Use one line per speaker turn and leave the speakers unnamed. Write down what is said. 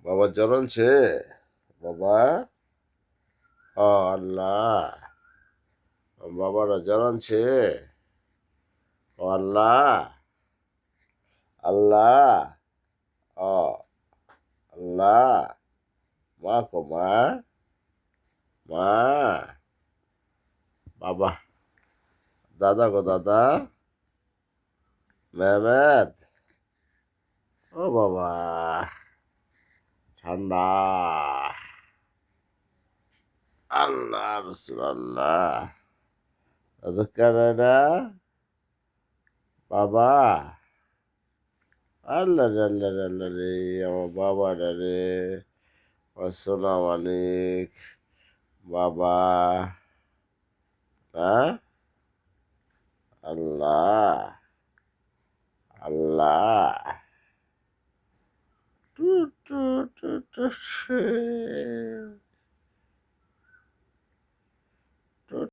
বাবা জ্বর আনছে বাবা। ও আল্লাহ, বাবারা জ্বর আনছে। ও আল্লাহ, আল্লাহ, ও আল্লাহ। মা কো মা, মা, বাবা, দাদা গো দাদা, মেহমেদ। ও বাবা, ঠান্ডা। আল্লাহ রসুল আল্লাহ, দাদা কানাডা বাবা। আল্লাহ রে আল্লাহ রে আল্লাহ রে, আমার বাবা রে, আমার সোনা মানিক বাবা। হ্যাঁ, আল্লাহ, আল্লাহ। টু টু টু টু